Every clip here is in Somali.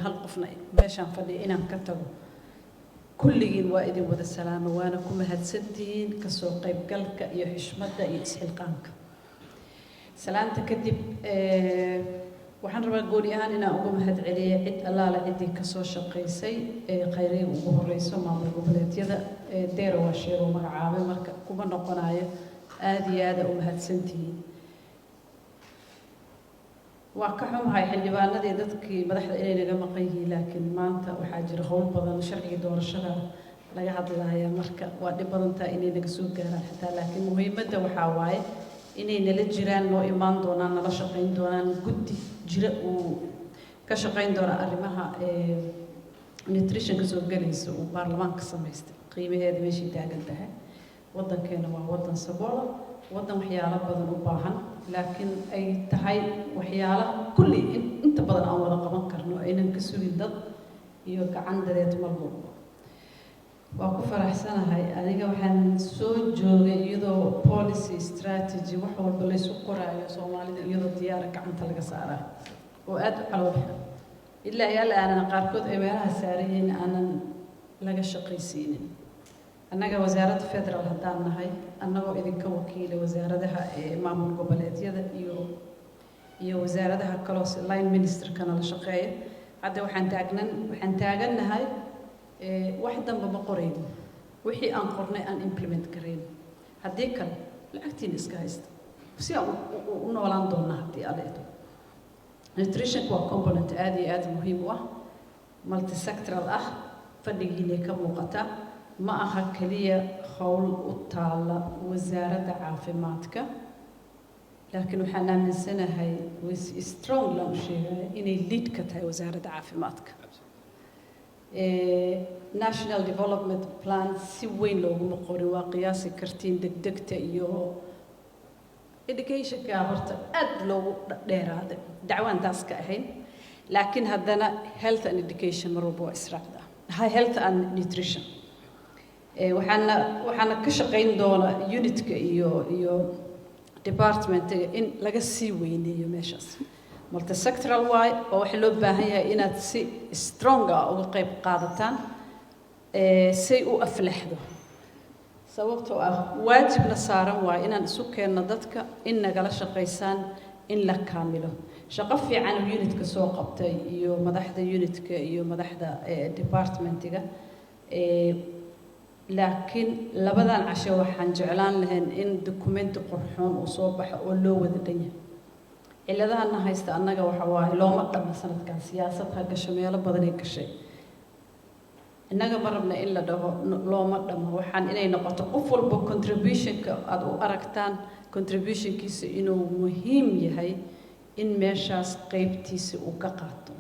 hal qofna meeshaan fadhiya inaan ka tago kulligiin waa idin wada salaamo waana ku mahadsantihiin kasoo qaybgalka iyo xishmadda iyo isxilqaanka salaanta kadib waxaan rabaa gooni ahaan inaan uga mahad celiyo cid allaala ciddii kasoo shaqaysay khayriga ugu horeyso maamul goboleedyada deero waa sheero magacaabay marka kuma noqonayo aad iyo aad u mahadsantihiin waa ka xumahay xildhibaanadii dadkii madaxda inay naga maqan yihiin laakiin maanta waxaa jira howl badan sharciga doorashada laga hadlaaya marka waa dhib badan tahay inay naga soo gaaraan xitaa laakiin muhiimadda waxaa waaye inay nala jiraan noo imaan doonaan nala shaqayn doonaan guddi jira uu ka shaqayn doona arrimaha nutrition ka soo galaysa uu baarlamaanka samaystay qiimaheeda meeshii taagan tahay waddankeena waa waddan saboola waddan waxyaalo badan u baahan laakiin ay tahay waxyaalo kulli inta badan aan wada qaban karno aynan ka sugin dad iyo gacan dadeed mar walba waa ku faraxsanahay aniga waxaan soo joogay iyadoo policy strategy wax walba la isu qoraayo Soomaalida iyadoo diyaar gacanta laga saarayo oo aad u calool ilaa yalla aanan qaarkood ay meelaha saarayeen aanan laga shaqaysiinin annaga wasaaradda federal haddaan nahay annagoo idinka wakiila wasaaradaha maamul goboleedyada iyo wasaaradaha kaloo line ministerkana la shaqeeya hadda waxaan taagannahay wax damba ma qorayno wixii aan qornay aan implement karayn haddii kale lacagtiina iska haysta si aan u noolaan doonaa haddii aleedo nutrition waa component aad iyo aad muhiim u ah multisectoral ah fadhigiina ka muuqata ma aha kaliya hawl u taala wasaaradda caafimaadka laakiin waxaan aaminsanahay strong la u sheegay inay lead ka tahay wasaaradda caafimaadka national development plan si weyn looguma qorin waa qiyaasi kartiin degdegta iyo educationka horta aad loogu dheeraaday dacwaan taas ka ahayn laakiin haddana health and education mar walba waa israacda health and nutrition waxaana ka shaqayn doona unitka iyo departmentiga in laga sii weyneeyo meeshaas multisectoral way oo waxa loo baahan yahay inaad si strong uga qayb qaadataan say u aflaxdo sababtoo ah waajibna saaran waa inaan isu keenno dadka in nagala shaqaysaan in la kaamilo shaqo fiican unitka soo qabtay iyo madaxda unitka iyo madaxda departmentiga laakiin labadan casho waxaan jeclaan lahayn in dokumenti qurxoon uu soo baxo oo loo wada dhan yahay ciladahana haysta annaga waxa waaye looma dhamma sanadkan siyaasad ha gasho meelo badan ay gashay innaga ma rabna in la dhaho looma dhammo waxaan inay noqoto qof walba contributionka aad u aragtaan contributionkiisa inuu muhiim yahay in meeshaas qaybtiisa uu ka qaato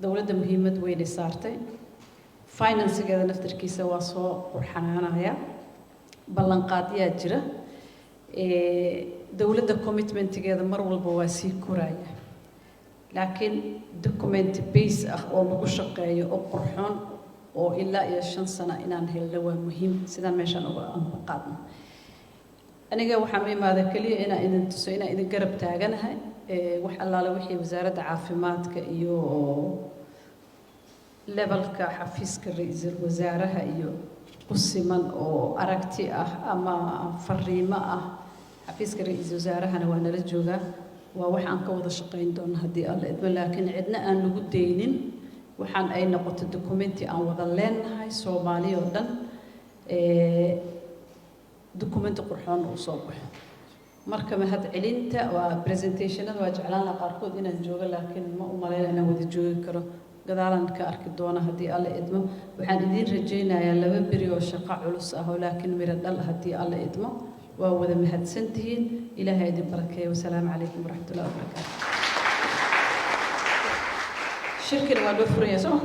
dowladda muhiimad weynay saartay financegeeda naftarkiisa waa soo qurxanaanaya ballanqaadyaa jira dowladda commitmentigeeda mar walba waa sii koraya laakiin document base ah oo lagu shaqeeyo oo qurxoon oo ilaa iyo 5 sano inaan helno waa muhiim sidaan meeshaan uga qaadno aniga waxaan imaaday kaliya inaan idin tuso inaan idin garab taaganahay wax allaala wixii wasaaradda caafimaadka iyo levelka xafiiska ra'iisul wasaaraha iyo qusiman oo aragti ah ama fariimo ah xafiiska ra'iisul wasaarahana waa nala joogaa waa wax aan ka wada shaqayn doono haddii alla idmo laakiin cidna aan lagu deynin waxaan ay noqoto documenti aan wada leenahay Soomaali oo dhan documenti qurxoon oo soo baxo marka mahad celinta waa presentationada waa jeclaan lahaa qaarkood inaan joogo laakiin ma u maleeyo inaan wada joogi karo gadaalan ka arki doona haddii alla idmo waxaan idin rajaynayaa 2 beri oo shaqo culus ah oo laakiin miro dhal haddii alla idmo waa wada mahadsantihiin ilaahay idin barakeeyo wassalaamu calaykum waraxmatullaahi wabarakaatuh shirkina waa loo furaya soo